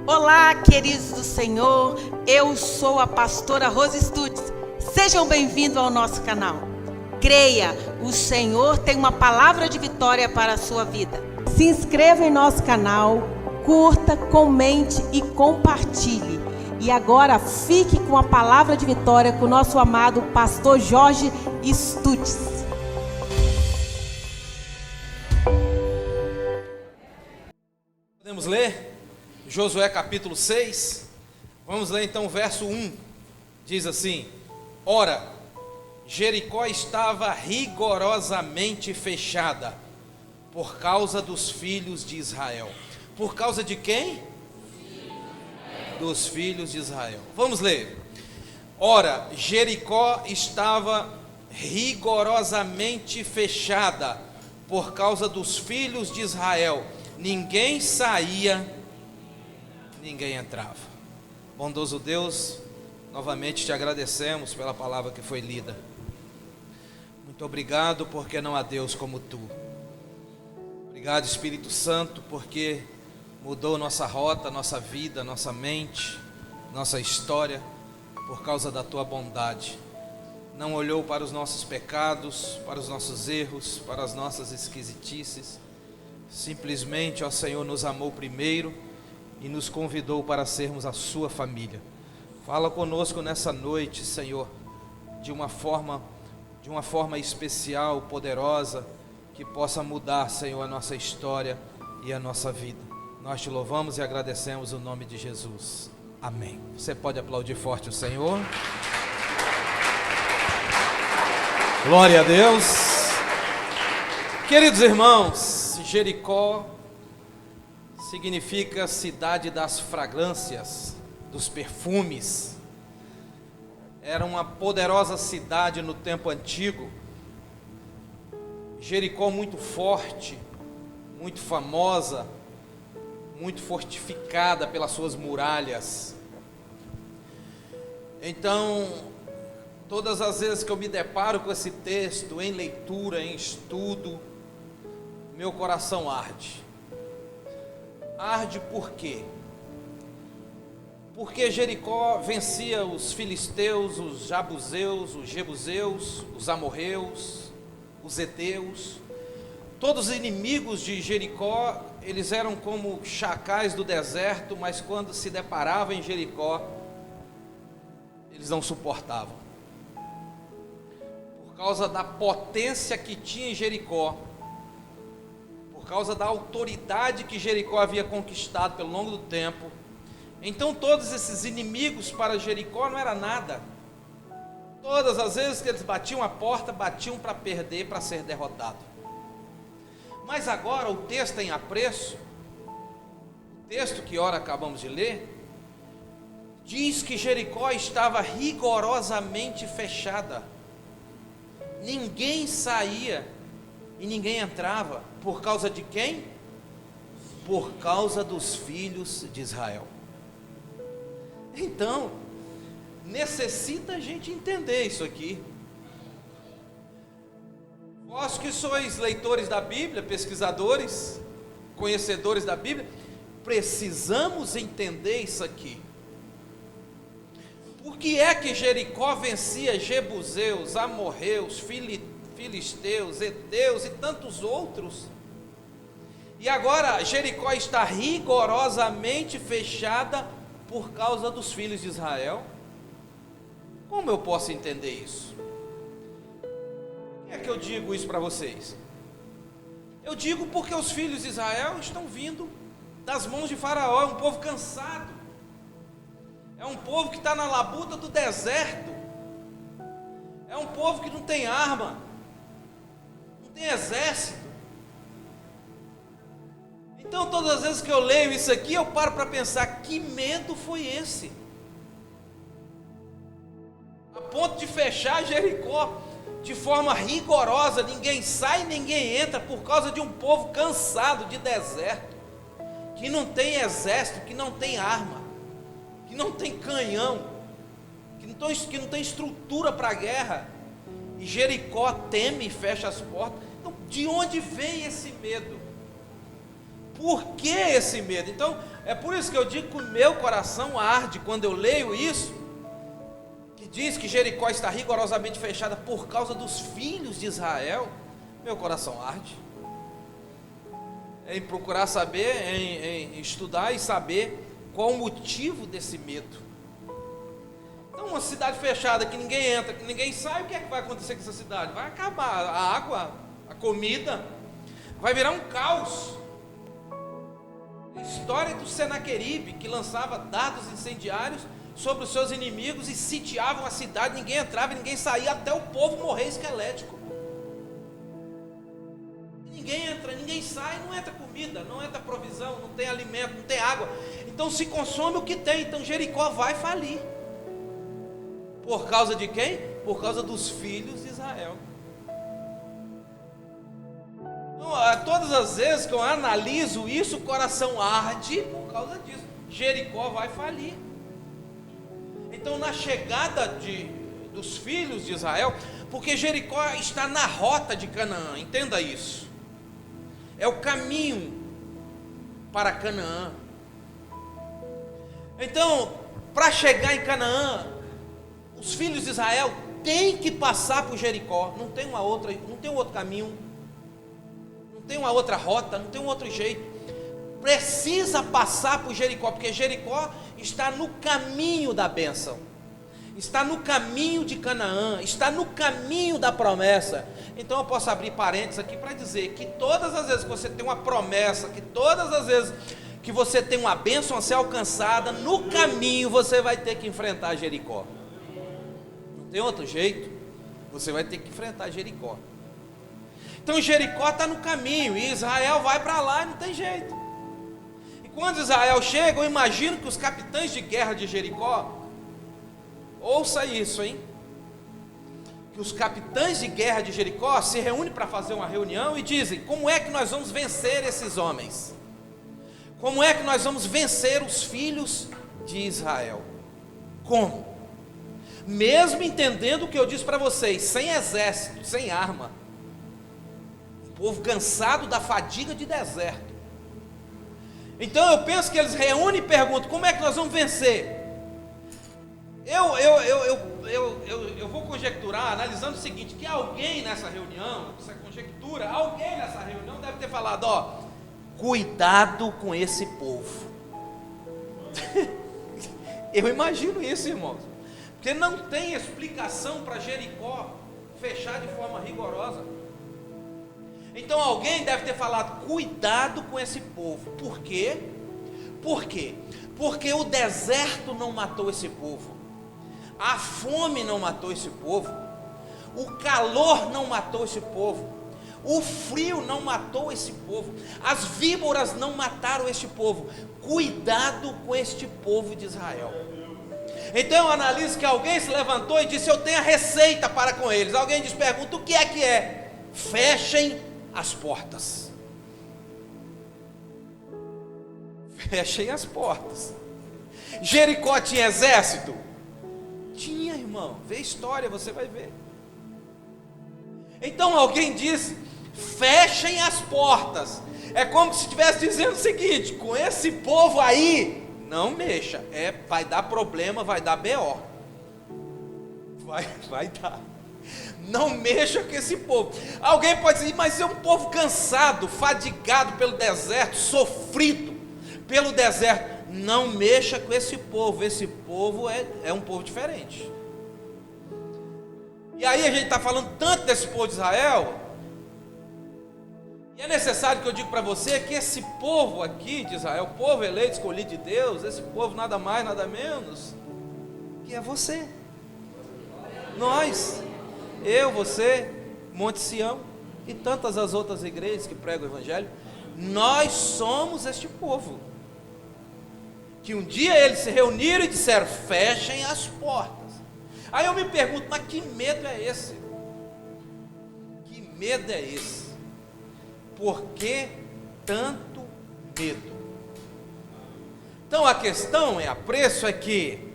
Olá, queridos do Senhor, eu sou a pastora Rose Stutz. Sejam bem-vindos ao nosso canal. Creia, o Senhor tem uma palavra de vitória para a sua vida. Se inscreva em nosso canal, curta, comente e compartilhe. E agora fique com a palavra de vitória com o nosso amado pastor Jorge Stutz. Podemos ler Josué capítulo 6, vamos ler então o verso 1, diz assim: Ora, Jericó estava rigorosamente fechada, por causa dos filhos de Israel. Por causa de quem? Dos filhos de Israel. Vamos ler. Ora, Jericó estava rigorosamente fechada, por causa dos filhos de Israel. Ninguém saía, ninguém entrava. Bondoso Deus, novamente te agradecemos pela palavra que foi lida. Muito obrigado, porque não há Deus como tu. Obrigado, Espírito Santo, porque mudou nossa rota, nossa vida, nossa mente, nossa história, por causa da tua bondade. Não olhou para os nossos pecados, para os nossos erros, para as nossas esquisitices. Simplesmente, ó Senhor, nos amou primeiro e nos convidou para sermos a sua família. Fala conosco nessa noite, Senhor, de uma forma especial, poderosa, que possa mudar, Senhor, a nossa história e a nossa vida. Nós te louvamos e agradecemos o nome de Jesus. Amém. Você pode aplaudir forte o Senhor. Glória a Deus. Queridos irmãos, Jericó significa cidade das fragrâncias, dos perfumes. Era uma poderosa cidade no tempo antigo. Jericó muito forte, muito famosa, muito fortificada pelas suas muralhas. Então, todas as vezes que eu me deparo com esse texto, em leitura, em estudo, meu coração arde. Arde por quê? Porque Jericó vencia os filisteus, os jabuseus, os jebuseus, os amorreus, os heteus. Todos os inimigos de Jericó, eles eram como chacais do deserto, mas quando se deparavam em Jericó, eles não suportavam. Por causa da potência que tinha em Jericó, por causa da autoridade que Jericó havia conquistado pelo longo do tempo, então todos esses inimigos para Jericó não era nada. Todas as vezes que eles batiam a porta, batiam para perder, para ser derrotado. Mas agora o texto em apreço, o texto que ora acabamos de ler, diz que Jericó estava rigorosamente fechada. Ninguém saía e ninguém entrava. Por causa de quem? Por causa dos filhos de Israel. Então, necessita a gente entender isso aqui. Vós que sois leitores da Bíblia, pesquisadores, conhecedores da Bíblia, precisamos entender isso aqui. Por que é que Jericó vencia jebuseus, amorreus, filisteus, heteus e tantos outros? E agora Jericó está rigorosamente fechada por causa dos filhos de Israel? Como eu posso entender isso? Por que é que eu digo isso para vocês? Eu digo porque os filhos de Israel estão vindo das mãos de Faraó. É um povo cansado, é um povo que está na labuta do deserto, é um povo que não tem arma, não tem exército. Então todas as vezes que eu leio isso aqui, eu paro para pensar, que medo foi esse? A ponto de fechar Jericó de forma rigorosa, ninguém sai, ninguém entra, por causa de um povo cansado de deserto, que não tem exército, que não tem arma, que não tem canhão, que não tem estrutura para a guerra, e Jericó teme e fecha as portas. Então, de onde vem esse medo? Por que esse medo? Então, é por isso que eu digo que o meu coração arde quando eu leio isso, que diz que Jericó está rigorosamente fechada por causa dos filhos de Israel. Meu coração arde em procurar saber, em estudar e saber qual o motivo desse medo. Então, uma cidade fechada que ninguém entra, que ninguém sai, o que é que vai acontecer com essa cidade? Vai acabar a água, a comida, vai virar um caos. A história do Senaqueribe, que lançava dardos incendiários sobre os seus inimigos e sitiavam a cidade, ninguém entrava e ninguém saía até o povo morrer esquelético. Ninguém entra, ninguém sai, não entra comida, não entra provisão, não tem alimento, não tem água. Então se consome o que tem. Então Jericó vai falir. Por causa de quem? Por causa dos filhos de Israel. Então, todas as vezes que eu analiso isso, o coração arde por causa disso. Jericó vai falir. Então, na chegada dos filhos de Israel, porque Jericó está na rota de Canaã, entenda isso. É o caminho para Canaã. Então, para chegar em Canaã, os filhos de Israel têm que passar por Jericó. Não tem um outro caminho, não tem uma outra rota, não tem um outro jeito. Precisa passar por Jericó, porque Jericó está no caminho da bênção, está no caminho de Canaã, está no caminho da promessa. Então eu posso abrir parênteses aqui para dizer que todas as vezes que você tem uma promessa, que todas as vezes que você tem uma bênção a ser alcançada, no caminho você vai ter que enfrentar Jericó. Não tem outro jeito, você vai ter que enfrentar Jericó. Então Jericó está no caminho e Israel vai para lá e não tem jeito. E quando Israel chega, eu imagino que os capitães de guerra de Jericó, ouça isso, hein? Que os capitães de guerra de Jericó se reúnem para fazer uma reunião e dizem: como é que nós vamos vencer esses homens? Como é que nós vamos vencer os filhos de Israel? Como? Mesmo entendendo o que eu disse para vocês, sem exército, sem arma, um povo cansado da fadiga de deserto. Então eu penso que eles reúnem e perguntam: como é que nós vamos vencer? Eu vou conjecturar, analisando o seguinte, que alguém nessa reunião, essa conjectura, alguém nessa reunião deve ter falado: ó, cuidado com esse povo. Eu imagino isso, irmãos, porque não tem explicação para Jericó fechar de forma rigorosa. Então alguém deve ter falado: cuidado com esse povo. Por quê? Por quê? Porque o deserto não matou esse povo, a fome não matou esse povo, o calor não matou esse povo, o frio não matou esse povo, as víboras não mataram este povo. Cuidado com este povo de Israel. Então eu analiso que alguém se levantou e disse: eu tenho a receita para com eles. Alguém pergunta: o que é que é? Fechem as portas. Fechem as portas. Jericó tinha exército? Tinha, irmão. Vê a história, você vai ver. Então alguém diz: fechem as portas. É como se estivesse dizendo o seguinte: com esse povo aí, não mexa. Vai dar problema, vai dar BO. Vai dar. Não mexa com esse povo. Alguém pode dizer: mas é um povo cansado, fadigado pelo deserto, sofrido pelo deserto. Não mexa com esse povo. Esse povo é um povo diferente. E aí a gente está falando tanto desse povo de Israel, e é necessário que eu diga para você que esse povo aqui de Israel, o povo eleito, escolhido de Deus, esse povo nada mais, nada menos que é você, nós, eu, você, Monte Sião e tantas as outras igrejas que pregam o Evangelho. Nós somos este povo, que um dia eles se reuniram e disseram: fechem as portas. Aí eu me pergunto: mas que medo é esse? Que medo é esse? Por que tanto medo? Então a questão, a preço, é que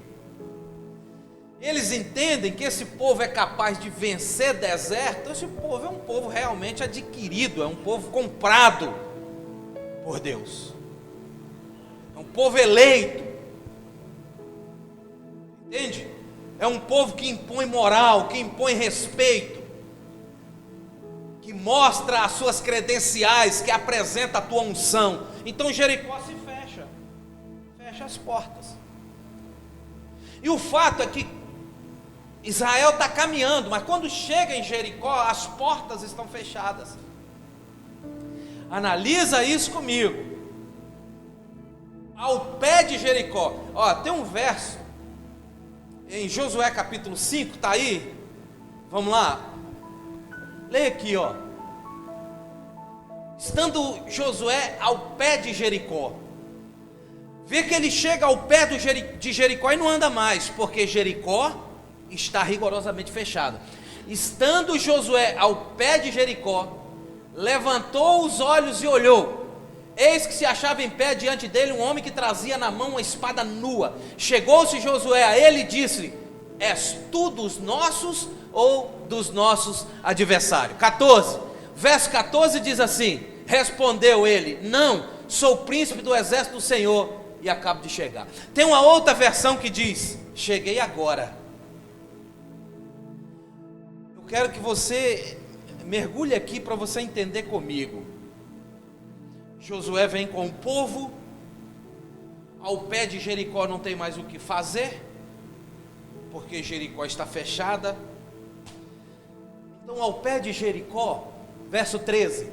eles entendem que esse povo é capaz de vencer deserto. Esse povo é um povo realmente adquirido, é um povo comprado por Deus. É um povo eleito. Entende? É um povo que impõe moral, que impõe respeito, que mostra as suas credenciais, que apresenta a tua unção. Então Jericó se fecha as portas. E o fato é que Israel está caminhando, mas quando chega em Jericó, as portas estão fechadas. Analisa isso comigo. Ao pé de Jericó, tem um verso em Josué capítulo 5, está aí? Vamos lá. Leia aqui, Estando Josué ao pé de Jericó, vê que ele chega ao pé de Jericó e não anda mais, porque Jericó está rigorosamente fechado. Estando Josué ao pé de Jericó, levantou os olhos e olhou. Eis que se achava em pé diante dele um homem que trazia na mão uma espada nua. Chegou-se Josué a ele e disse: és tu dos nossos ou dos nossos adversários? 14, verso 14 diz assim: respondeu ele: não, sou o príncipe do exército do Senhor e acabo de chegar. Tem uma outra versão que diz: cheguei agora. Eu quero que você mergulhe aqui para você entender comigo. Josué vem com o povo, ao pé de Jericó não tem mais o que fazer, porque Jericó está fechada. Então ao pé de Jericó, verso 13,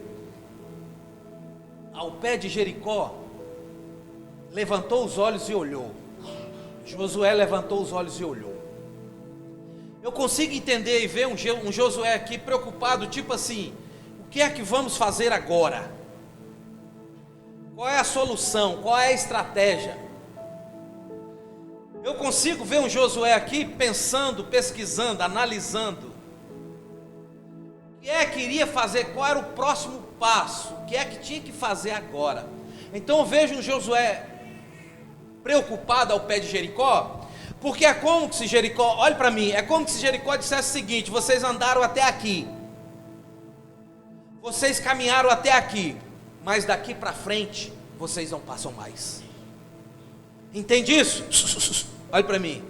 ao pé de Jericó, levantou os olhos e olhou. Josué levantou os olhos e olhou. Eu consigo entender e ver um Josué aqui preocupado, tipo assim: o que é que vamos fazer agora? Qual é a solução? Qual é a estratégia? Eu consigo ver um Josué aqui pensando, pesquisando, analisando. O que é que iria fazer? Qual era o próximo passo? O que é que tinha que fazer agora? Então eu vejo um Josué preocupado ao pé de Jericó, porque é como se Jericó, olhe para mim, é como se Jericó dissesse o seguinte: vocês andaram até aqui, vocês caminharam até aqui, mas daqui para frente vocês não passam mais. Entende isso? Olhe para mim.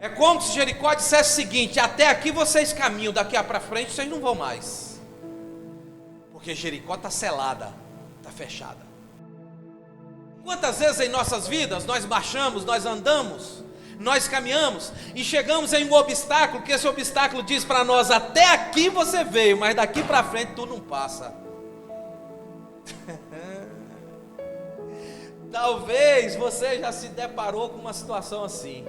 É como se Jericó dissesse o seguinte: até aqui vocês caminham, daqui para frente vocês não vão mais, porque Jericó está selada, está fechada. Quantas vezes em nossas vidas nós marchamos, nós andamos, nós caminhamos e chegamos em um obstáculo, que esse obstáculo diz para nós: até aqui você veio, mas daqui para frente tu não passa. Talvez você já se deparou com uma situação assim.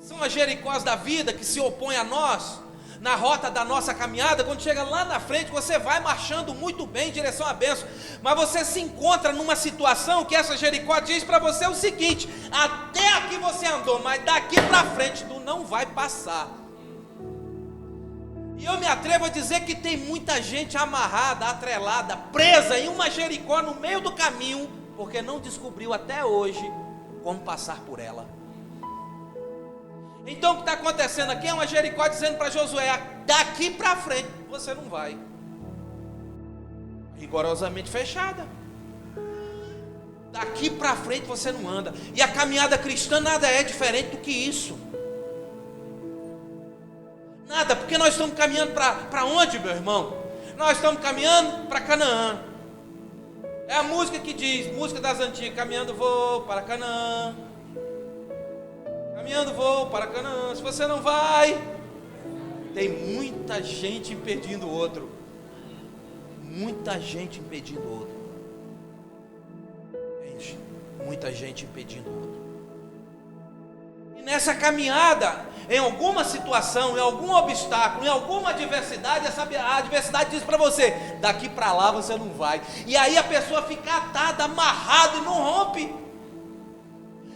São as Jericós da vida que se opõem a nós, na rota da nossa caminhada. Quando chega lá na frente, você vai marchando muito bem em direção à bênção, mas você se encontra numa situação que essa Jericó diz para você o seguinte: até aqui você andou, mas daqui para frente tu não vai passar. E eu me atrevo a dizer que tem muita gente amarrada, atrelada, presa em uma Jericó no meio do caminho, porque não descobriu até hoje como passar por ela. Então o que está acontecendo aqui é uma Jericó dizendo para Josué: daqui para frente você não vai. Rigorosamente fechada. Daqui para frente você não anda. E a caminhada cristã nada é diferente do que isso. Nada, porque nós estamos caminhando para onde, meu irmão? Nós estamos caminhando para Canaã. É a música que diz, música das antigas: caminhando vou para Canaã, caminhando vou para Canaã. Se você não vai, tem muita gente impedindo o outro. Muita gente impedindo o outro. Gente, muita gente impedindo o outro. E nessa caminhada, em alguma situação, em algum obstáculo, em alguma adversidade, a adversidade diz para você: daqui para lá você não vai. E aí a pessoa fica atada, amarrada e não rompe.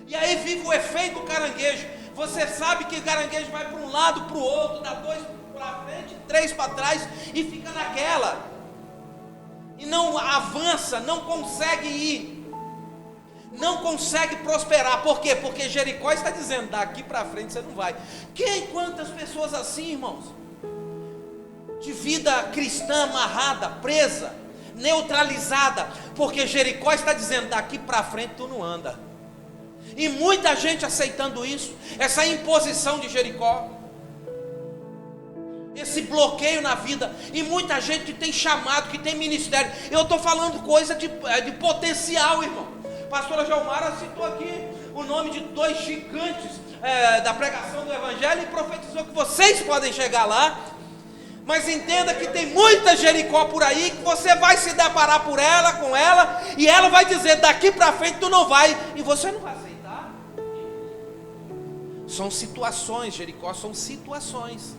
E aí vive o efeito caranguejo. Você sabe que o caranguejo vai para um lado, para o outro, dá 2 para frente, 3 para trás e fica naquela. E não avança, não consegue ir. Não consegue prosperar. Por quê? Porque Jericó está dizendo: daqui para frente você não vai. Quantas pessoas assim, irmãos, de vida cristã amarrada, presa neutralizada, porque Jericó está dizendo: daqui para frente tu não anda. E muita gente aceitando isso, essa imposição de Jericó, esse bloqueio na vida, e muita gente que tem chamado, que tem ministério. Eu estou falando coisa de potencial, irmão. Pastora Gelmara citou aqui o nome de 2 gigantes da pregação do Evangelho e profetizou que vocês podem chegar lá. Mas entenda que tem muita Jericó por aí, que você vai se deparar com ela, e ela vai dizer: daqui para frente tu não vai, e você não vai aceitar. São situações, Jericó são situações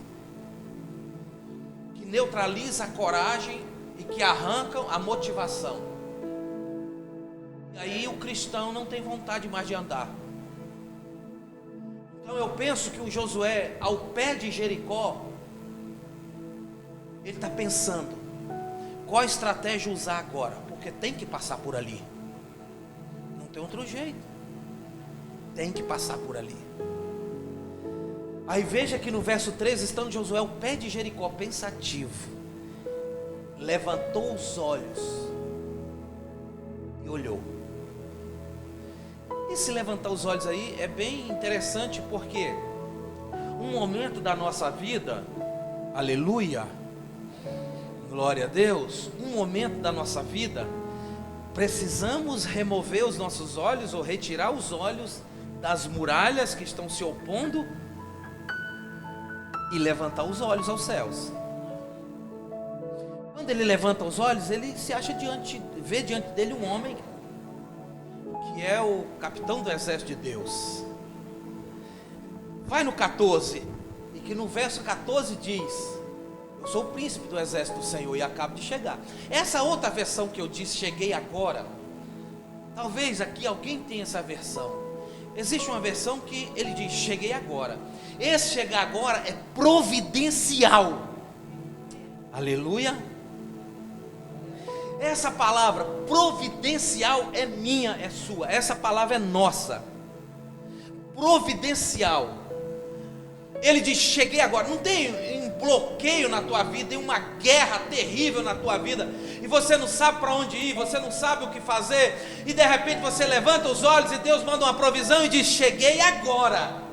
que neutralizam a coragem e que arrancam a motivação. E aí o cristão não tem vontade mais de andar. Então eu penso que o Josué, ao pé de Jericó, ele está pensando: qual estratégia usar agora? Porque tem que passar por ali. Não tem outro jeito. Tem que passar por ali. Aí veja que no verso 13, estando Josué ao pé de Jericó, pensativo, levantou os olhos e olhou. Esse levantar os olhos aí é bem interessante, porque um momento da nossa vida, aleluia, glória a Deus, um momento da nossa vida, precisamos remover os nossos olhos, ou retirar os olhos das muralhas que estão se opondo, e levantar os olhos aos céus. Quando ele levanta os olhos, ele se acha vê diante dele um homem que é o capitão do exército de Deus. Vai no 14, e que no verso 14 diz: eu sou o príncipe do exército do Senhor e acabo de chegar. Essa outra versão que eu disse, cheguei agora, talvez aqui alguém tenha essa versão. Existe uma versão que ele diz: cheguei agora. Esse chegar agora é providencial. Aleluia. Essa palavra providencial é minha, é sua. Essa palavra é nossa. Providencial. Ele diz: cheguei agora. Não tem um bloqueio na tua vida, tem uma guerra terrível na tua vida, e você não sabe para onde ir, você não sabe o que fazer, e de repente você levanta os olhos e Deus manda uma provisão e diz: cheguei agora.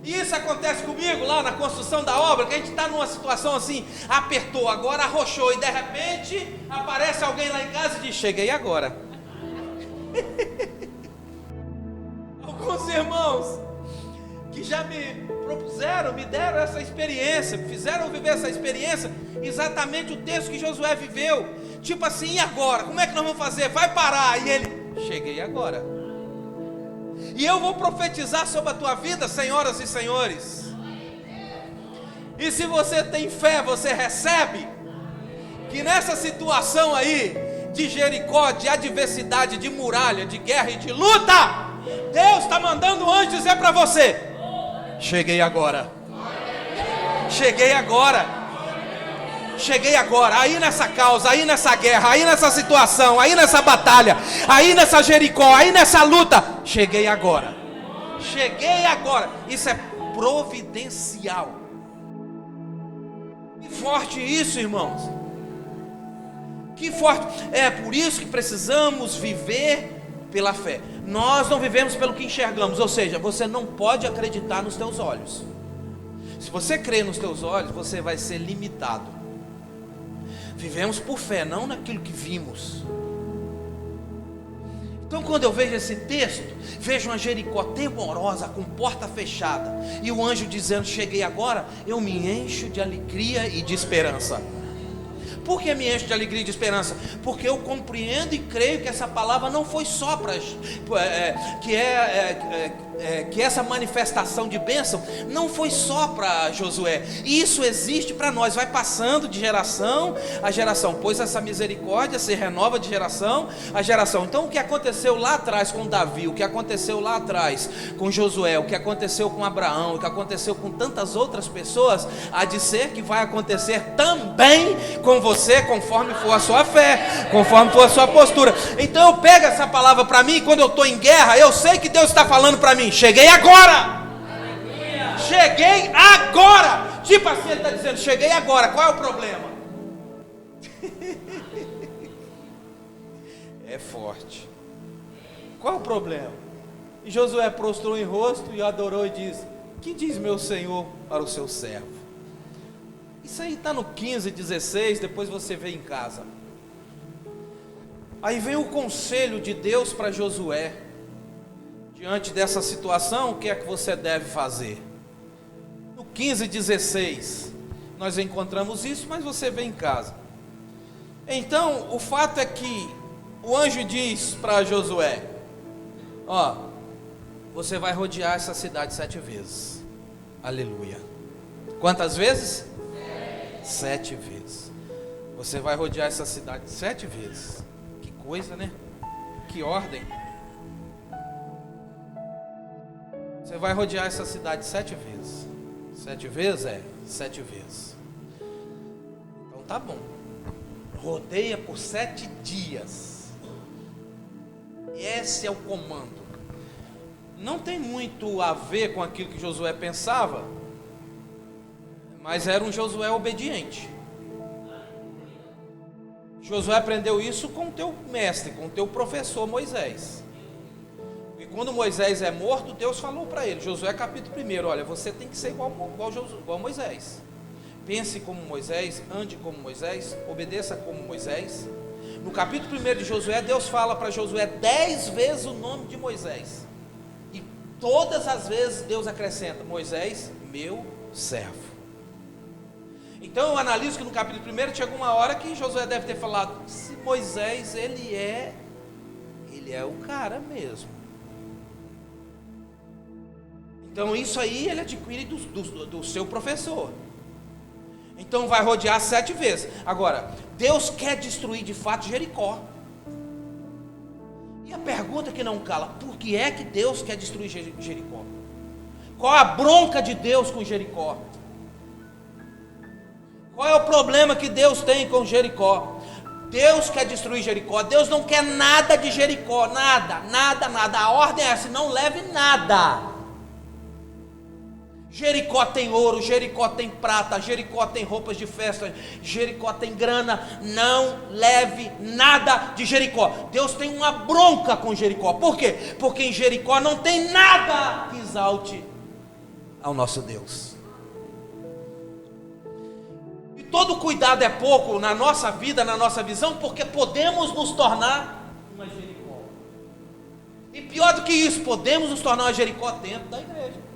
E isso acontece comigo lá na construção da obra, que a gente está numa situação assim, apertou, agora arrochou, e de repente aparece alguém lá em casa e diz: cheguei agora. Alguns irmãos que já me propuseram, me deram essa experiência, fizeram viver essa experiência, exatamente o texto que Josué viveu, tipo assim: e agora? Como é que nós vamos fazer? Vai parar? E ele: cheguei agora. E eu vou profetizar sobre a tua vida, senhoras e senhores, e se você tem fé, você recebe, que nessa situação aí, de Jericó, de adversidade, de muralha, de guerra e de luta, Deus está mandando um anjo dizer para você: cheguei agora. Cheguei agora. Cheguei agora, aí nessa causa, aí nessa guerra, aí nessa situação, aí nessa batalha, aí nessa Jericó, aí nessa luta. Cheguei agora. Cheguei agora. Isso é providencial. Que forte isso, irmãos. Que forte. É por isso que precisamos viver pela fé. Nós não vivemos pelo que enxergamos, ou seja, você não pode acreditar nos teus olhos. Se você crer nos teus olhos, você vai ser limitado. Vivemos por fé, não naquilo que vimos. Então quando eu vejo esse texto, vejo uma Jericó temorosa, com porta fechada, e o anjo dizendo: cheguei agora, eu me encho de alegria e de esperança. Por que me encho de alegria e de esperança? Porque eu compreendo e creio que essa palavra não foi só para que essa manifestação de bênção não foi só para Josué. Isso existe para nós, vai passando de geração a geração, pois essa misericórdia se renova de geração a geração. Então o que aconteceu lá atrás com Davi, o que aconteceu lá atrás com Josué, o que aconteceu com Abraão, o que aconteceu com tantas outras pessoas, há de ser que vai acontecer também com você, conforme for a sua fé, conforme for a sua postura. Então eu pego essa palavra para mim, quando eu estou em guerra, eu sei que Deus está falando para mim: cheguei agora. Cheguei agora. Tipo assim, ele está dizendo: cheguei agora. Qual é o problema? É forte. Qual o problema? E Josué prostrou em rosto e adorou e disse: que diz meu senhor para o seu servo? Isso aí está no 15:16, depois você vê em casa. Aí vem o conselho de Deus para Josué. Diante dessa situação, o que é que você deve fazer? No 15:16 nós encontramos isso, mas você vê em casa. Então, o fato é que o anjo diz para Josué: ó, você vai rodear essa cidade 7 vezes. Aleluia. Quantas vezes? 7 vezes. Você vai rodear essa cidade 7 vezes. Que coisa, né? Que ordem. Você vai rodear essa cidade 7 vezes. 7 vezes? 7 vezes. Então tá bom. Rodeia por 7 dias. Esse é o comando. Não tem muito a ver com aquilo que Josué pensava, mas era um Josué obediente. Josué aprendeu isso com o teu mestre, com o teu professor Moisés. E quando Moisés é morto, Deus falou para ele, Josué capítulo 1, olha, você tem que ser igual Moisés. Pense como Moisés, ande como Moisés, obedeça como Moisés. No capítulo 1 de Josué, Deus fala para Josué 10 vezes o nome de Moisés. E todas as vezes Deus acrescenta, Moisés, meu servo. Então eu analiso que no capítulo 1 chegou uma hora que Josué deve ter falado, se Moisés, ele é o cara mesmo. Então isso aí ele adquire do seu professor. Então vai rodear 7 vezes. Agora, Deus quer destruir de fato Jericó. E a pergunta que não cala, por que é que Deus quer destruir Jericó? Qual a bronca de Deus com Jericó? Qual é o problema que Deus tem com Jericó? Deus quer destruir Jericó. Deus não quer nada de Jericó. Nada. A ordem é essa, não leve nada. Jericó tem ouro, Jericó tem prata, Jericó tem roupas de festa, Jericó tem grana. Não leve nada de Jericó. Deus tem uma bronca com Jericó. Por quê? Porque em Jericó não tem nada que exalte ao nosso Deus. E todo cuidado é pouco na nossa vida, na nossa visão, porque podemos nos tornar uma Jericó. E pior do que isso, podemos nos tornar uma Jericó dentro da igreja.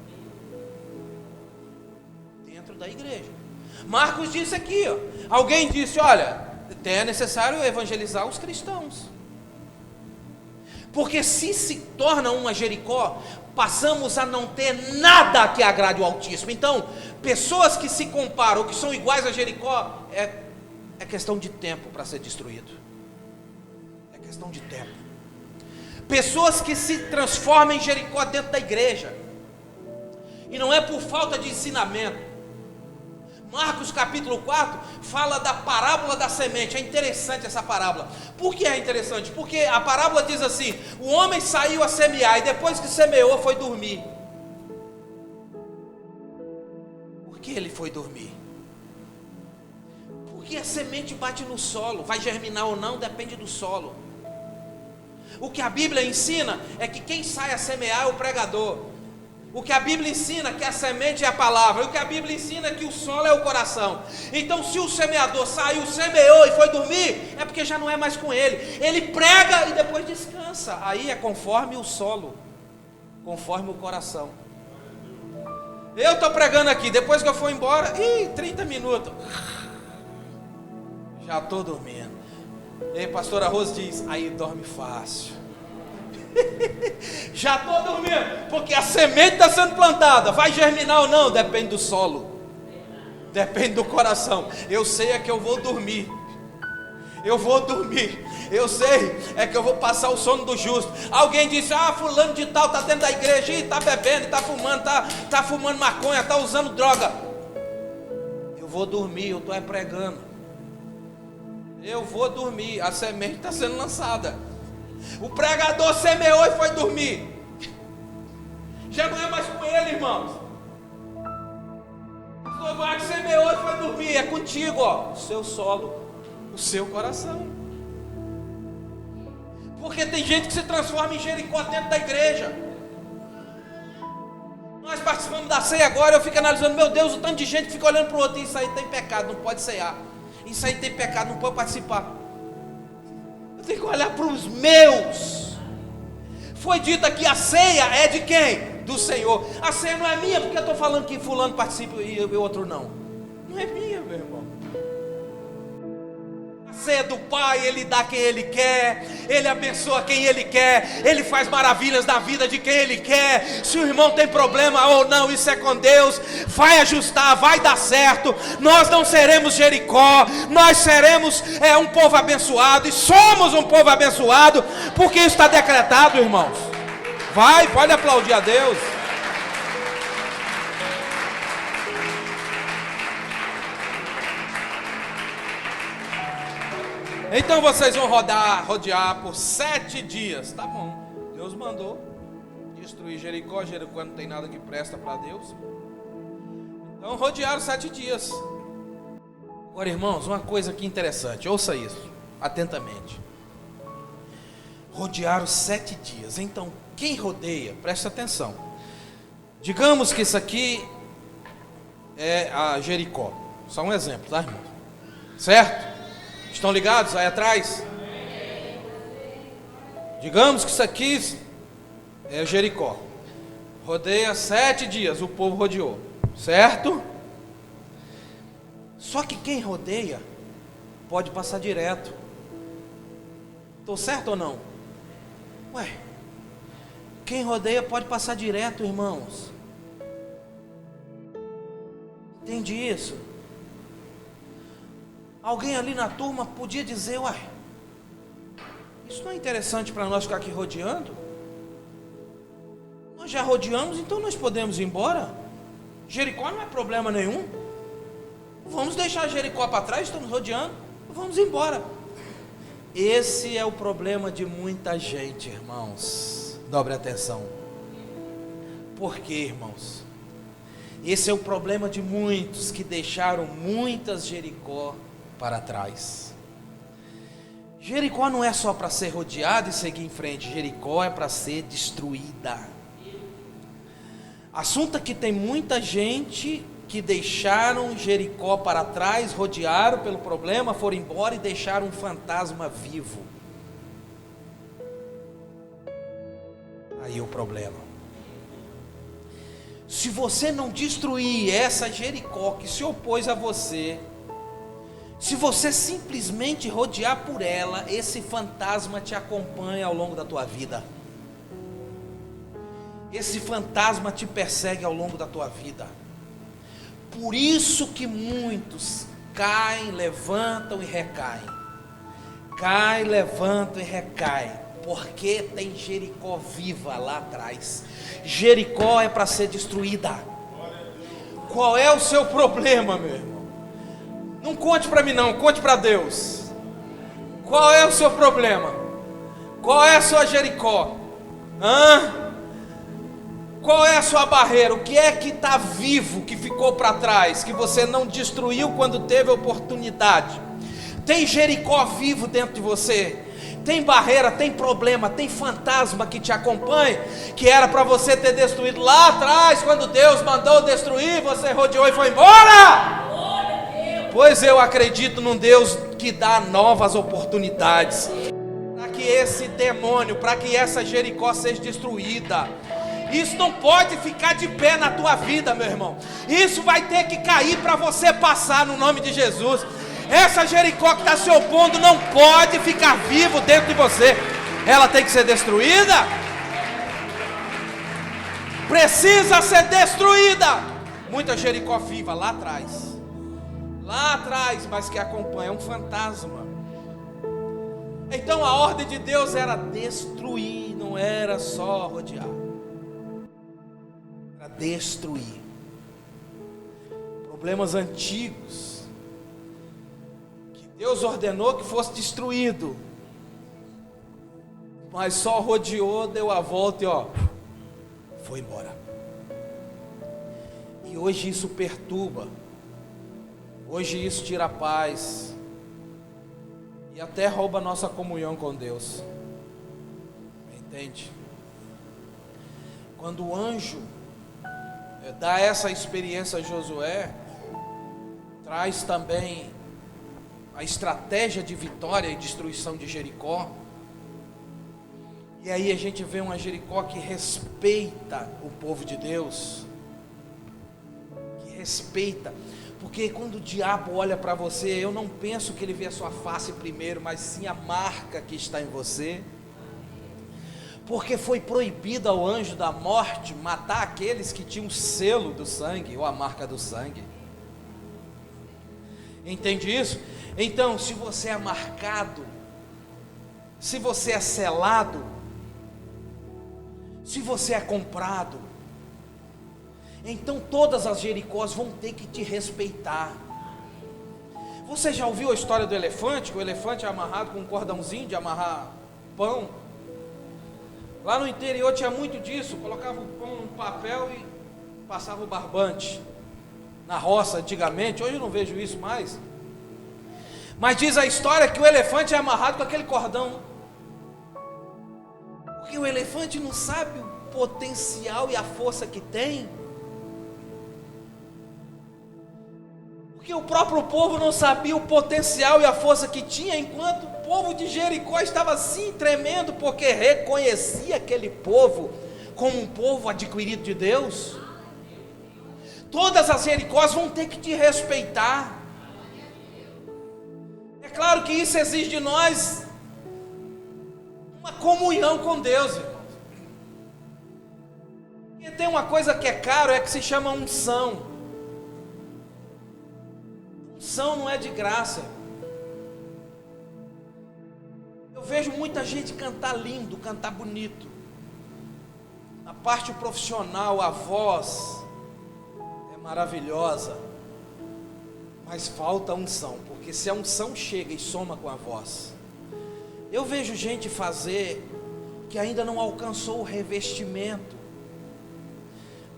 Da igreja. Marcos disse aqui, ó, alguém disse, olha, é necessário evangelizar os cristãos, porque se torna uma Jericó, passamos a não ter nada que agrade o Altíssimo. Então, pessoas que se comparam, ou que são iguais a Jericó, é questão de tempo para ser destruído. É questão de tempo. Pessoas que se transformam em Jericó dentro da igreja, e não é por falta de ensinamento. Marcos capítulo 4 fala da parábola da semente. É interessante essa parábola. Por que é interessante? Porque a parábola diz assim: o homem saiu a semear e depois que semeou foi dormir. Por que ele foi dormir? Porque a semente bate no solo. Vai germinar ou não depende do solo. O que a Bíblia ensina é que quem sai a semear é o pregador. O que a Bíblia ensina é que a semente é a palavra. O que a Bíblia ensina é que o solo é o coração. Então se o semeador saiu, semeou e foi dormir, é porque já não é mais com ele. Ele prega e depois descansa. Aí é conforme o solo, conforme o coração. Eu estou pregando aqui, depois que eu for embora, 30 minutos, já estou dormindo. E a pastora Rose diz, aí dorme fácil. Já estou dormindo, porque a semente está sendo plantada. Vai germinar ou não? Depende do solo, depende do coração. Eu sei é que eu vou dormir. Eu vou dormir. Eu sei é que eu vou passar o sono do justo. Alguém disse, fulano de tal está dentro da igreja, está bebendo, está fumando, tá fumando maconha, está usando droga. Eu vou dormir, eu estou pregando. Eu vou dormir, a semente está sendo lançada. O pregador semeou e foi dormir. Já não é mais com ele, irmãos. O pastor Marcos semeou e foi dormir. É contigo, ó. O seu solo O seu coração. Porque tem gente que se transforma em Jericó dentro da igreja. Nós participamos da ceia agora, eu fico analisando, meu Deus, o tanto de gente que fica olhando para o outro, isso aí tem pecado, não pode ceiar. Isso aí tem pecado, não pode participar. Eu tenho que olhar para os meus. Foi dito aqui, a ceia é de quem? Do Senhor. A ceia não é minha, porque eu estou falando que fulano participa e o outro não. Não é minha, meu irmão. A ceia é do Pai, Ele dá quem Ele quer, Ele abençoa quem Ele quer, Ele faz maravilhas na vida de quem Ele quer. Se o irmão tem problema ou não, isso é com Deus, vai ajustar, vai dar certo. Nós não seremos Jericó, nós seremos um povo abençoado, e somos um povo abençoado, porque isso está decretado, irmãos. Vai, pode aplaudir a Deus. Então vocês vão rodear por 7 dias. Tá bom, Deus mandou destruir Jericó. Jericó não tem nada que presta para Deus. Então rodearam 7 dias. Agora, irmãos, uma coisa aqui interessante, ouça isso atentamente. Rodearam 7 dias. Então, quem rodeia, presta atenção. Digamos que isso aqui é a Jericó. Só um exemplo, tá, irmão? Certo? Estão ligados aí atrás? Digamos que isso aqui é Jericó. Rodeia 7 dias, o povo rodeou. Certo? Só que quem rodeia pode passar direto. Estou certo ou não? Ué, quem rodeia pode passar direto, irmãos. Entende isso? Alguém ali na turma podia dizer, ué, isso não é interessante para nós ficar aqui rodeando? Nós já rodeamos, então nós podemos ir embora. Jericó não é problema nenhum. Vamos deixar Jericó para trás, estamos rodeando, vamos embora. Esse é o problema de muita gente, irmãos. Dobre atenção. Por quê, irmãos? Esse é o problema de muitos que deixaram muitas Jericó para trás. Jericó não é só para ser rodeada e seguir em frente. Jericó é para ser destruída. Assunto é que tem muita gente que deixaram Jericó para trás, rodearam pelo problema, foram embora e deixaram um fantasma vivo. Aí o problema. Se você não destruir essa Jericó que se opôs a você, se você simplesmente rodear por ela, esse fantasma te acompanha ao longo da tua vida. Esse fantasma te persegue ao longo da tua vida. Por isso que muitos caem, levantam e recaem. Caem, levantam e recaem. Porque tem Jericó viva lá atrás. Jericó é para ser destruída. Qual é o seu problema, meu irmão? Não conte para mim não, conte para Deus. Qual é o seu problema? Qual é a sua Jericó? Qual é a sua barreira? O que é que está vivo, que ficou para trás, que você não destruiu quando teve a oportunidade? Tem Jericó vivo dentro de você? Tem barreira, tem problema, tem fantasma que te acompanha, que era para você ter destruído lá atrás, quando Deus mandou destruir, você rodeou e foi embora? Pois eu acredito num Deus que dá novas oportunidades, para que esse demônio, para que essa Jericó seja destruída. Isso não pode ficar de pé na tua vida, meu irmão. Isso vai ter que cair para você passar no nome de Jesus. Essa Jericó que está se opondo não pode ficar vivo dentro de você. Ela tem que ser destruída. Precisa ser destruída. Muita Jericó viva lá atrás. Lá atrás, mas que acompanha um fantasma. Então a ordem de Deus era destruir, não era só rodear. Era destruir. Problemas antigos que Deus ordenou que fosse destruído, mas só rodeou, deu a volta e foi embora. E hoje isso perturba. Hoje isso tira a paz. E até rouba a nossa comunhão com Deus. Entende? Quando o anjo dá essa experiência a Josué, traz também a estratégia de vitória e destruição de Jericó. E aí a gente vê uma Jericó que respeita o povo de Deus, que respeita, porque quando o diabo olha para você, eu não penso que ele vê a sua face primeiro, mas sim a marca que está em você. Porque foi proibido ao anjo da morte matar aqueles que tinham o selo do sangue, ou a marca do sangue. Entende isso? Então, se você é marcado, se você é selado, se você é comprado, então todas as Jericós vão ter que te respeitar. Você já ouviu a história do elefante? Que o elefante é amarrado com um cordãozinho de amarrar pão. Lá no interior tinha muito disso. Colocava o pão no papel e passava o barbante. Na roça antigamente, hoje eu não vejo isso mais. Mas diz a história que o elefante é amarrado com aquele cordão. Porque o elefante não sabe o potencial e a força que tem. Porque o próprio povo não sabia o potencial e a força que tinha, enquanto o povo de Jericó estava assim tremendo, porque reconhecia aquele povo como um povo adquirido de Deus. Todas as Jericós vão ter que te respeitar. É claro que isso exige de nós uma comunhão com Deus, irmãos. E tem uma coisa que é caro, é que se chama unção. Unção não é de graça. Eu vejo muita gente cantar lindo, cantar bonito. Na parte profissional, a voz é maravilhosa, mas falta unção, porque se a unção chega e soma com a voz. Eu vejo gente fazer que ainda não alcançou o revestimento,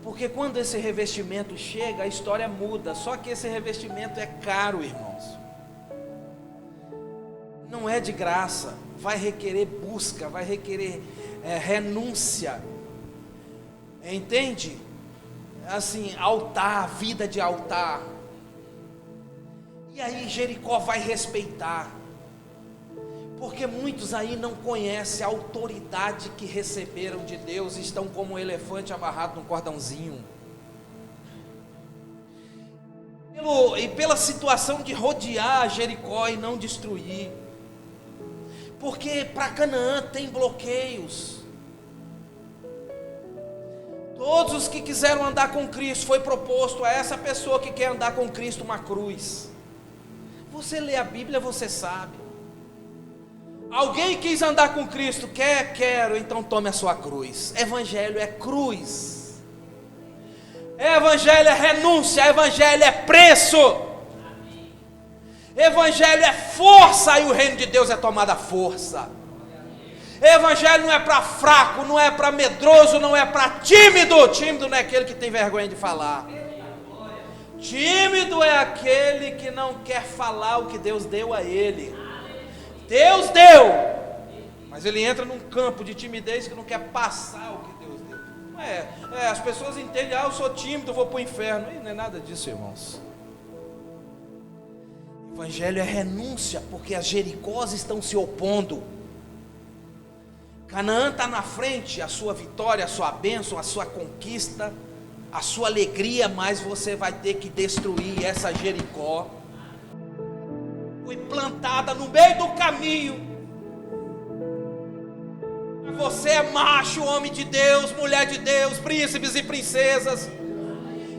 porque quando esse revestimento chega, a história muda. Só que esse revestimento é caro, irmãos. Não é de graça. Vai requerer busca, vai requerer renúncia. Entende? Assim, altar, vida de altar. E aí Jericó vai respeitar. Porque muitos aí não conhecem a autoridade que receberam de Deus, estão como um elefante amarrado num cordãozinho. E pela situação de rodear Jericó e não destruir. Porque para Canaã tem bloqueios. Todos os que quiseram andar com Cristo, foi proposto a essa pessoa que quer andar com Cristo uma cruz. Você lê a Bíblia, você sabe. Alguém quis andar com Cristo, quero, então tome a sua cruz. Evangelho é cruz. Evangelho é renúncia, evangelho é preço. Evangelho é força, e o reino de Deus é tomada à força. Evangelho não é para fraco, não é para medroso, não é para tímido. Tímido não é aquele que tem vergonha de falar. Tímido é aquele que não quer falar o que Deus deu a ele. Deus deu, mas ele entra num campo de timidez que não quer passar o que Deus deu. Não as pessoas entendem, eu sou tímido, vou para o inferno. E não é nada disso, irmãos. Evangelho é renúncia, porque as Jericós estão se opondo. Canaã está na frente, a sua vitória, a sua bênção, a sua conquista, a sua alegria, mas você vai ter que destruir essa Jericó. Foi plantada no meio do caminho. Você é macho, homem de Deus, mulher de Deus, príncipes e princesas,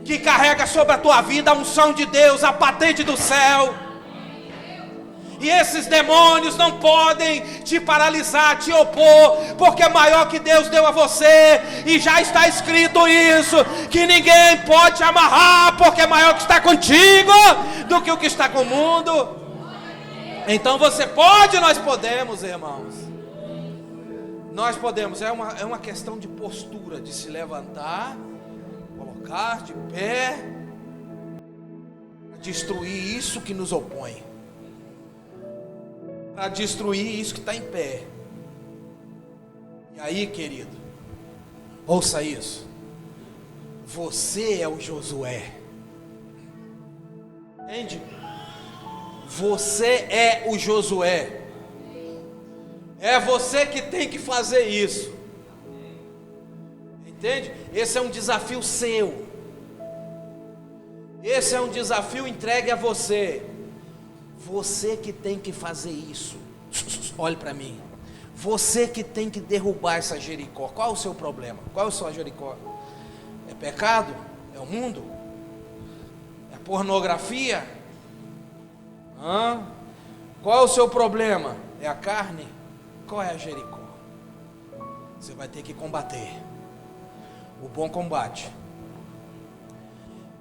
que carrega sobre a tua vida a unção de Deus, a patente do céu. E esses demônios não podem te paralisar, te opor, porque é maior que Deus deu a você. E já está escrito isso, que ninguém pode te amarrar, porque é maior que está contigo do que o que está com o mundo. Então você pode, nós podemos, irmãos. Nós podemos, é uma questão de postura, de se levantar, colocar de pé, destruir isso que nos opõe. para destruir isso que está em pé. E aí, querido, ouça isso. Você é o Josué. Entende? Você é o Josué. É você que tem que fazer isso. Entende? Esse é um desafio seu. Esse é um desafio entregue a você. Você que tem que fazer isso. Olhe para mim. Você que tem que derrubar essa Jericó. Qual é o seu problema? Qual é a sua Jericó? É pecado? É o mundo? É pornografia? Qual é o seu problema? É a carne? Qual é a Jericó? Você vai ter que combater o bom combate.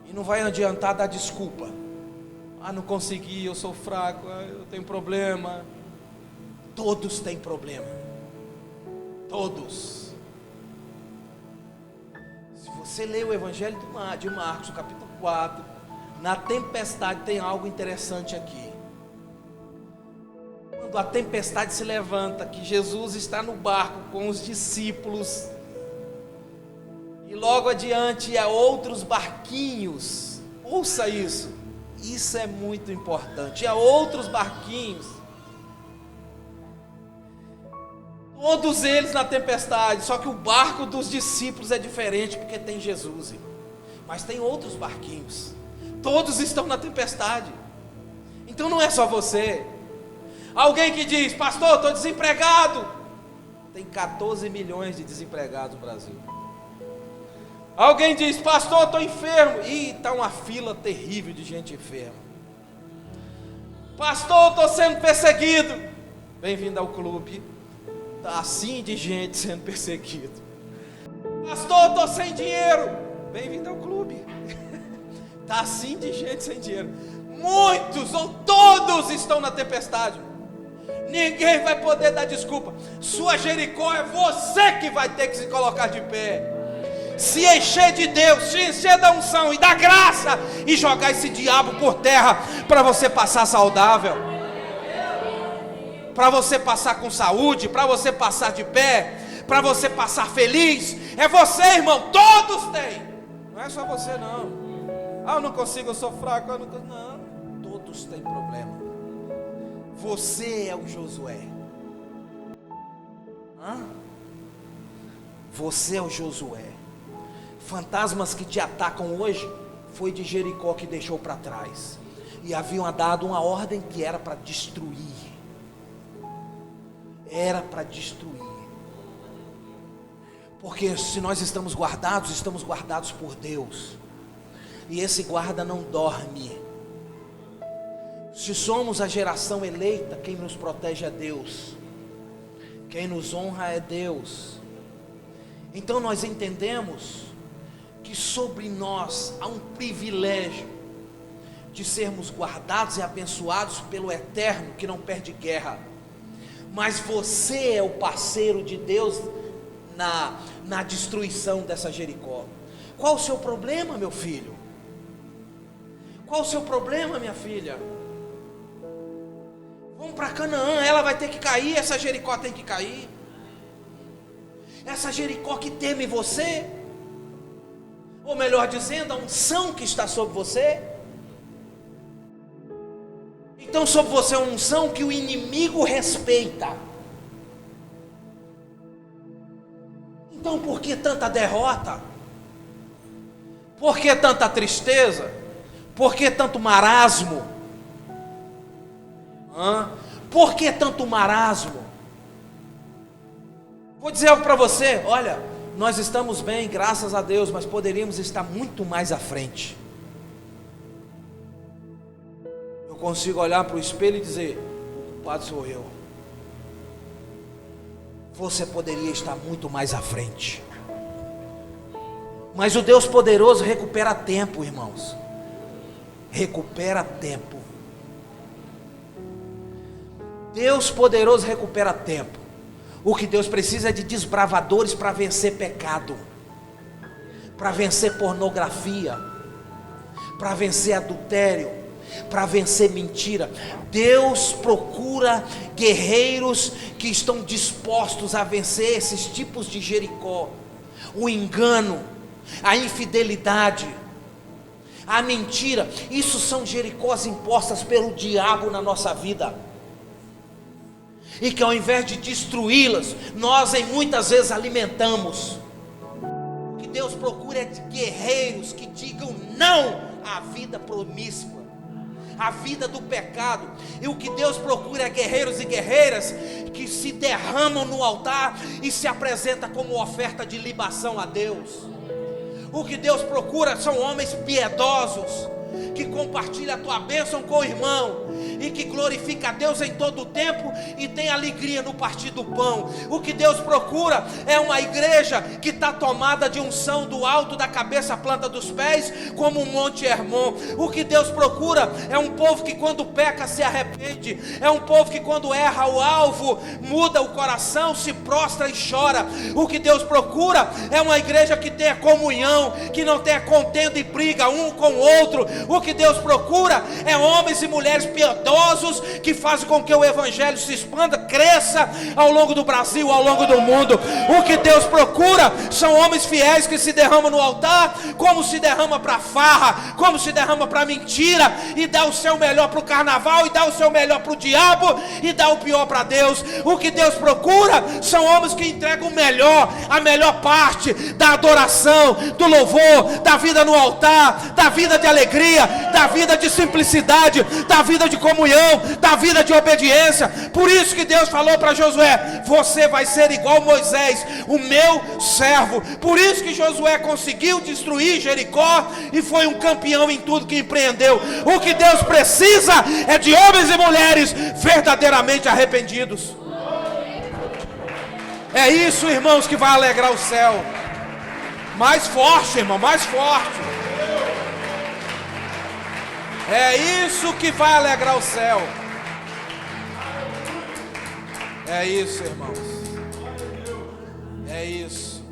E não vai adiantar dar desculpa. Não consegui, eu sou fraco, eu tenho problema. Todos têm problema. Todos. Se você ler o Evangelho de Marcos, capítulo 4, na tempestade tem algo interessante aqui. Quando a tempestade se levanta, que Jesus está no barco com os discípulos, e logo adiante há outros barquinhos. Ouça isso. Isso é muito importante. Há outros barquinhos. Todos eles na tempestade. Só que o barco dos discípulos é diferente, porque tem Jesus, irmão. Mas tem outros barquinhos. Todos estão na tempestade. Então não é só você. Alguém que diz: pastor, estou desempregado. Tem 14 milhões de desempregados no Brasil. Alguém diz: pastor, estou enfermo. E está uma fila terrível de gente enferma. Pastor, estou sendo perseguido. Bem-vindo ao clube. Está assim de gente sendo perseguido. Pastor, estou sem dinheiro. Bem-vindo ao clube. Está assim de gente sem dinheiro. Muitos ou todos estão na tempestade. Ninguém vai poder dar desculpa. Sua Jericó é você que vai ter que se colocar de pé. Se encher de Deus, se encher da unção e da graça, e jogar esse diabo por terra, para você passar saudável, para você passar com saúde, para você passar de pé, para você passar feliz. É você, irmão, todos têm. Não é só você não. Eu não consigo, eu sou fraco, eu não consigo. Não, todos têm problema. Você é o Josué. Você é o Josué. Fantasmas que te atacam hoje foi de Jericó que deixou para trás. E haviam dado uma ordem que era para destruir. Era para destruir. Porque se nós estamos guardados por Deus. E esse guarda não dorme. Se somos a geração eleita, quem nos protege é Deus. Quem nos honra é Deus. Então nós entendemos que sobre nós há um privilégio de sermos guardados e abençoados pelo Eterno, que não perde guerra. Mas você é o parceiro de Deus na destruição dessa Jericó. Qual o seu problema, meu filho? Qual o seu problema, minha filha? Vamos para Canaã, ela vai ter que cair, essa Jericó tem que cair. Essa Jericó que teme você, ou melhor dizendo, a unção que está sobre você. Então sobre você é uma unção que o inimigo respeita. Então por que tanta derrota? Por que tanta tristeza? Por que tanto marasmo? Por que tanto marasmo? Vou dizer algo para você, olha, nós estamos bem, graças a Deus, mas poderíamos estar muito mais à frente. Eu consigo olhar para o espelho e dizer: o culpado sou eu. Você poderia estar muito mais à frente. Mas o Deus poderoso recupera tempo, irmãos. Recupera tempo. Deus poderoso recupera tempo. O que Deus precisa é de desbravadores para vencer pecado, para vencer pornografia, para vencer adultério, para vencer mentira. Deus procura guerreiros que estão dispostos a vencer esses tipos de Jericó: o engano, a infidelidade, a mentira. Isso são Jericós impostas pelo diabo na nossa vida, e que ao invés de destruí-las, nós muitas vezes alimentamos. O que Deus procura é de guerreiros que digam não à vida promíscua, à vida do pecado. E o que Deus procura é guerreiros e guerreiras que se derramam no altar e se apresentam como oferta de libação a Deus. O que Deus procura são homens piedosos, que compartilha a tua bênção com o irmão, e que glorifica a Deus em todo o tempo, e tem alegria no partir do pão. O que Deus procura é uma igreja que está tomada de unção do alto da cabeça à planta dos pés, como o Monte Hermon. O que Deus procura é um povo que quando peca se arrepende, é um povo que quando erra o alvo, muda o coração, se prostra e chora. O que Deus procura é uma igreja que tenha comunhão, que não tenha contenda e briga um com o outro. O que Deus procura é homens e mulheres piedosos que fazem com que o evangelho se expanda, cresça ao longo do Brasil, ao longo do mundo. O que Deus procura são homens fiéis que se derramam no altar, como se derrama para farra, como se derrama para mentira, e dá o seu melhor para o carnaval, e dá o seu melhor para o diabo, e dá o pior para Deus. O que Deus procura são homens que entregam o melhor, a melhor parte da adoração, do louvor, da vida no altar, da vida de alegria, da vida de simplicidade, da vida de comunhão, da vida de obediência. Por isso que Deus falou para Josué: você vai ser igual Moisés, o meu servo. Por isso que Josué conseguiu destruir Jericó e foi um campeão em tudo que empreendeu. O que Deus precisa é de homens e mulheres verdadeiramente arrependidos. É isso, irmãos, que vai alegrar o céu. Mais forte, irmão, mais forte. É isso que vai alegrar o céu. É isso, irmãos. É isso.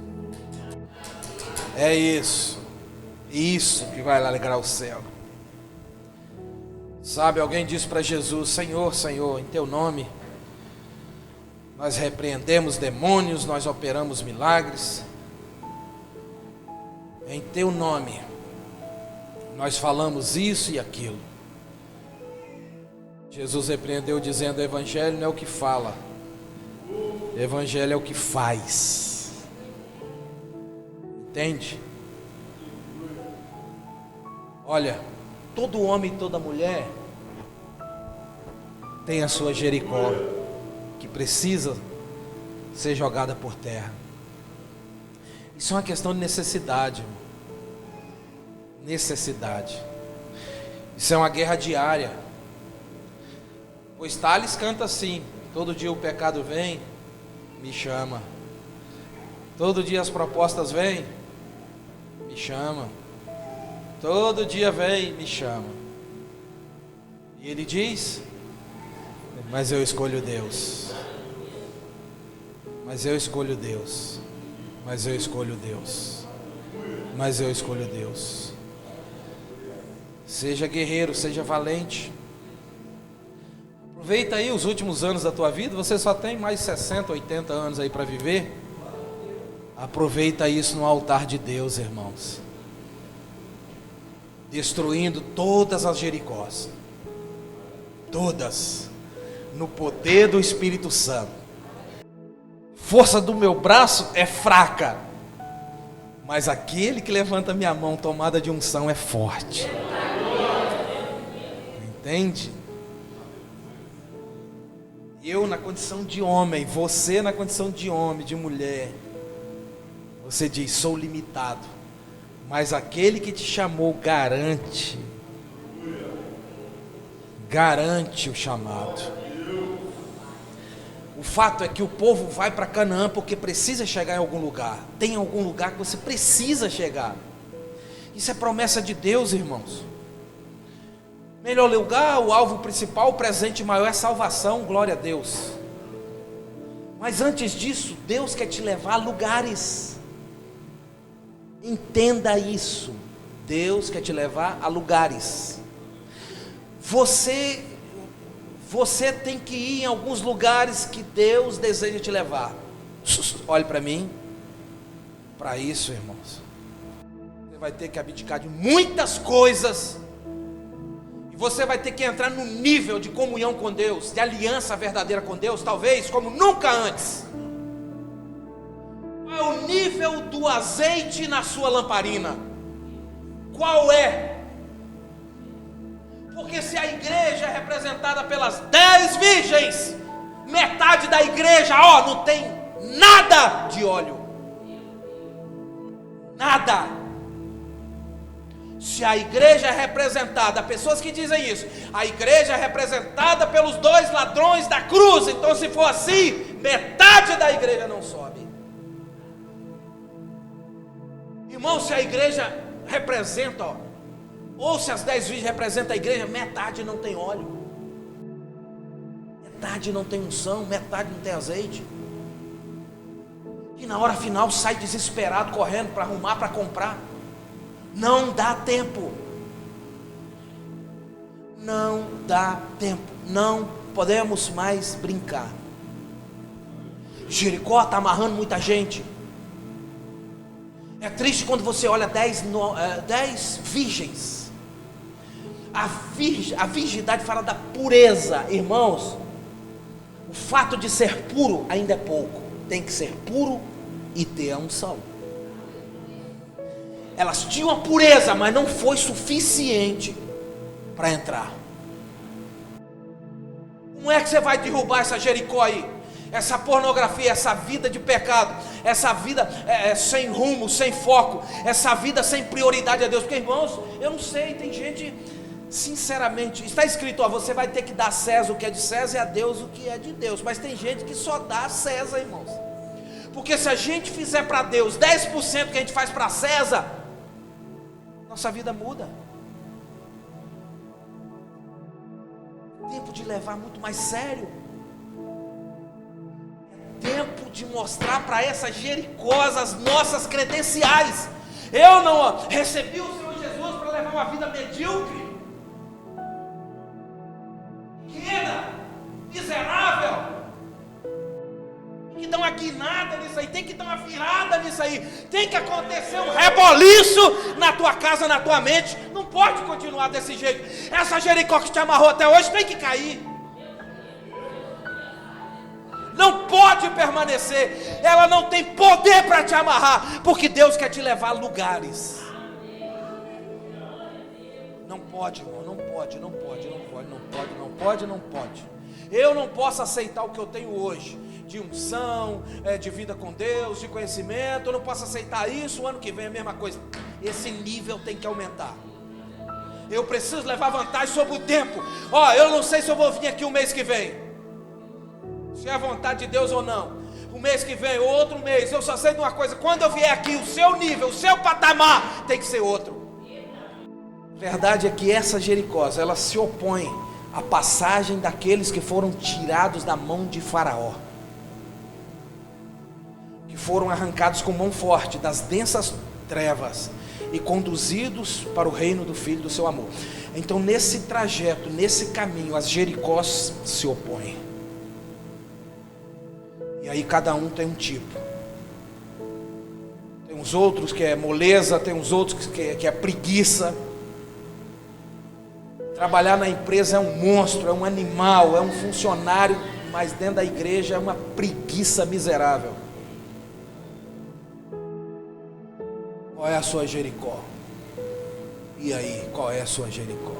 É isso. Isso que vai alegrar o céu. Sabe, alguém disse para Jesus: Senhor, Senhor, em teu nome nós repreendemos demônios, nós operamos milagres. Em teu nome nós falamos isso e aquilo. Jesus repreendeu dizendo: o evangelho não é o que fala, o evangelho é o que faz. Entende? Olha, todo homem e toda mulher tem a sua Jericó, que precisa ser jogada por terra. Isso é uma questão de necessidade, irmão. Necessidade. Isso é uma guerra diária. Pois Tales canta assim: todo dia o pecado vem, me chama. Todo dia as propostas vêm, me chama. Todo dia vem, me chama. E ele diz: mas eu escolho Deus. Mas eu escolho Deus. Mas eu escolho Deus. Mas eu escolho Deus. Seja guerreiro, seja valente. Aproveita aí os últimos anos da tua vida. Você só tem mais 60, 80 anos aí para viver. Aproveita isso no altar de Deus, irmãos. Destruindo todas as Jericós. Todas. No poder do Espírito Santo. Força do meu braço é fraca, mas aquele que levanta minha mão tomada de unção é forte. Entende? Eu na condição de homem, você na condição de homem, de mulher, você diz: sou limitado, mas aquele que te chamou garante o chamado. O fato é que o povo vai para Canaã porque precisa chegar em algum lugar. Tem algum lugar que você precisa chegar. Isso é promessa de Deus, irmãos. Melhor lugar, o alvo principal, o presente maior é salvação, glória a Deus. Mas antes disso, Deus quer te levar a lugares. Entenda isso. Deus quer te levar a lugares. Você tem que ir em alguns lugares que Deus deseja te levar. Olhe para mim. Para isso, irmãos, você vai ter que abdicar de muitas coisas. E você vai ter que entrar no nível de comunhão com Deus, de aliança verdadeira com Deus, talvez como nunca antes. Qual é o nível do azeite na sua lamparina? Qual é? Porque se a igreja é representada pelas 10 virgens, metade da igreja, não tem nada de óleo. Nada. Se a igreja é representada, pessoas que dizem isso, a igreja é representada pelos 2 ladrões da cruz, então se for assim, metade da igreja não sobe. Irmão, se a igreja representa, ou se as 10 virgens representam a igreja, metade não tem óleo, metade não tem unção, metade não tem azeite. E na hora final sai desesperado, correndo para arrumar, para comprar. Não dá tempo. Não dá tempo. Não podemos mais brincar. Jericó está amarrando muita gente. É triste quando você olha 10 virgens. A virgindade fala da pureza, irmãos. O fato de ser puro ainda é pouco. Tem que ser puro e ter a unção. Elas tinham a pureza, mas não foi suficiente para entrar. Como é que você vai derrubar essa Jericó aí? Essa pornografia, essa vida de pecado, essa vida sem rumo, sem foco, essa vida sem prioridade a Deus. Porque, irmãos, eu não sei, tem gente, sinceramente, está escrito, você vai ter que dar a César o que é de César e a Deus o que é de Deus. Mas tem gente que só dá a César, irmãos. Porque se a gente fizer para Deus 10% que a gente faz para César, nossa vida muda. Tempo de levar muito mais sério. É tempo de mostrar para essa Jericó as nossas credenciais. Eu não recebi o Senhor Jesus para levar uma vida medíocre, pequena, miserável. Tem que dar uma guinada nisso aí, tem que dar uma virada nisso aí, tem que acontecer um reboliço na tua casa, na tua mente. Não pode continuar desse jeito. Essa Jericó que te amarrou até hoje tem que cair. Não pode permanecer. Ela não tem poder para te amarrar, porque Deus quer te levar a lugares. Não pode, irmão, não pode. Eu não posso aceitar o que eu tenho hoje, de unção, de vida com Deus, de conhecimento. Eu não posso aceitar isso. O ano que vem é a mesma coisa. Esse nível tem que aumentar. Eu preciso levar vantagem sobre o tempo. Eu não sei se eu vou vir aqui o mês que vem, se é a vontade de Deus ou não. O mês que vem, ou outro mês. Eu só sei de uma coisa: quando eu vier aqui, o seu nível, o seu patamar tem que ser outro. A verdade é que essa Jericó, ela se opõe à passagem daqueles que foram tirados da mão de Faraó, que foram arrancados com mão forte das densas trevas e conduzidos para o reino do Filho do seu amor. Então, nesse trajeto, nesse caminho, as Jericós se opõem. E aí cada um tem um tipo. Tem uns outros que é moleza, tem uns outros que é preguiça. Trabalhar na empresa é um monstro, é um animal, é um funcionário, mas dentro da igreja é uma preguiça miserável. Qual é a sua Jericó? E aí, qual é a sua Jericó?